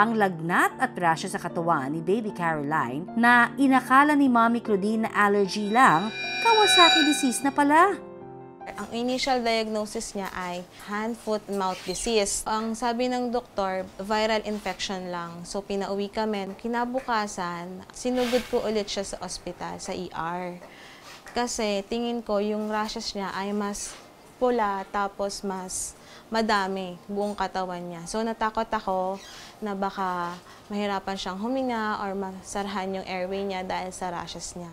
ang lagnat at rashes sa katawan ni Baby Caroline na inakala ni Mommy Claudine na allergy lang, Kawasaki disease na pala. Ang initial diagnosis niya ay hand, foot, and mouth disease. Ang sabi ng doktor, viral infection lang. So pinauwi kami. Kinabukasan, sinugod ko ulit siya sa ospital, sa ER. Kasi tingin ko yung rashes niya ay mas pula tapos mas madami buong katawan niya. So natakot ako na baka mahirapan siyang huminga or masarahan yung airway niya dahil sa rashes niya.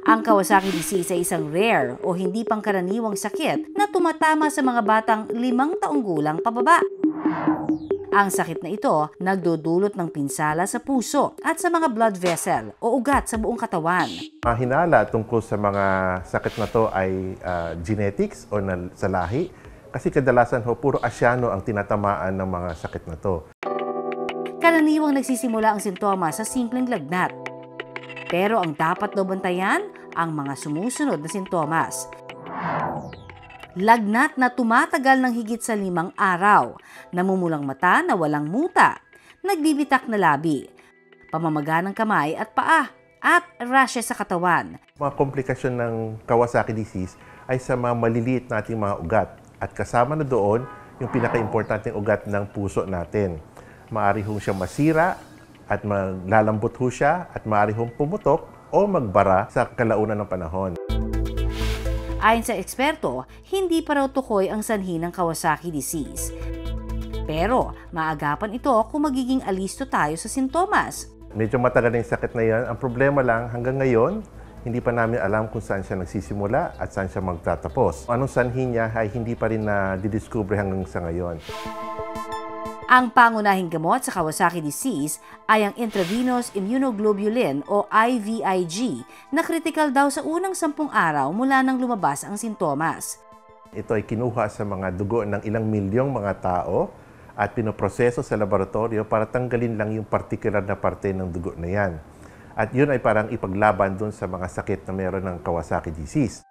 Ang Kawasaki disease ay isang rare o hindi pangkaraniwang sakit na tumatama sa mga batang 5 taong gulang pababa. Ang sakit na ito nagdudulot ng pinsala sa puso at sa mga blood vessel o ugat sa buong katawan. Hinala tungkol sa mga sakit na to ay genetics o sa lahi. Kasi kadalasan puro Asyano ang tinatamaan ng mga sakit na to. Karaniwang nagsisimula ang sintomas sa simpleng lagnat. Pero ang dapat daw bantayan, ang mga sumusunod na sintomas. Lagnat na tumatagal ng higit sa 5 araw, namumulang mata na walang muta, nagbibitak na labi, pamamaga ng kamay at paa, at rashes sa katawan. Mga komplikasyon ng Kawasaki disease ay sa mga maliliit nating mga ugat. At kasama na doon yung pinaka-importanteng ugat ng puso natin. Maaari hong siya masira at maglalambot ho siya at maaari hong pumutok o magbara sa kalaunan ng panahon. Ayon sa eksperto, hindi pa raw tukoy ang sanhi ng Kawasaki disease. Pero maagapan ito kung magiging alisto tayo sa sintomas. Medyo matagal na yung sakit na yan. Ang problema lang, hanggang ngayon, hindi pa namin alam kung saan siya nagsisimula at saan siya magtatapos. Anong sanhi niya ay hindi pa rin na-discover hanggang sa ngayon. Ang pangunahing gamot sa Kawasaki disease ay ang intravenous immunoglobulin o IVIG na kritikal daw sa unang 10 araw mula nang lumabas ang sintomas. Ito ay kinuha sa mga dugo ng ilang milyong mga tao at pinoproseso sa laboratorio para tanggalin lang yung particular na parte ng dugo na yan. At yun ay parang ipaglaban dun sa mga sakit na meron ng Kawasaki disease.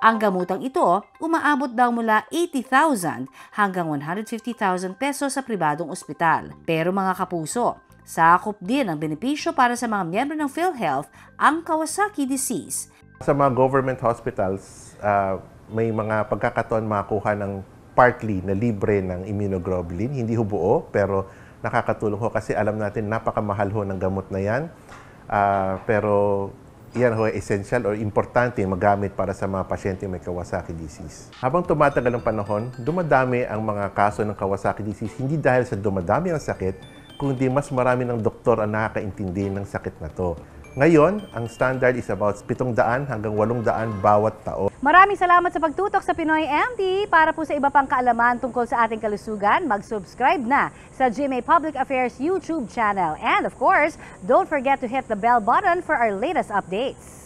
Ang gamutang ito, umaabot daw mula 80,000 hanggang 150,000 pesos sa pribadong ospital. Pero mga kapuso, sakop din ang benepisyo para sa mga miyembro ng PhilHealth ang Kawasaki disease. Sa mga government hospitals, may mga pagkakataon makakuha ng partly na libre ng immunoglobulin. Hindi ho buo, pero nakakatulong ho kasi alam natin napakamahal ho ng gamot na yan. Pero yan ho ay essential or importante magamit para sa mga pasyente may Kawasaki disease. Habang tumatagal ang panahon, dumadami ang mga kaso ng Kawasaki disease hindi dahil sa dumadami ang sakit, kundi mas marami ng doktor ang nakakaintindi ng sakit na to. Ngayon, ang standard is about 700 hanggang 800 bawat taon. Maraming salamat sa pagtutok sa Pinoy MD. Para po sa iba pang kaalaman tungkol sa ating kalusugan, mag-subscribe na sa GMA Public Affairs YouTube channel. And of course, don't forget to hit the bell button for our latest updates.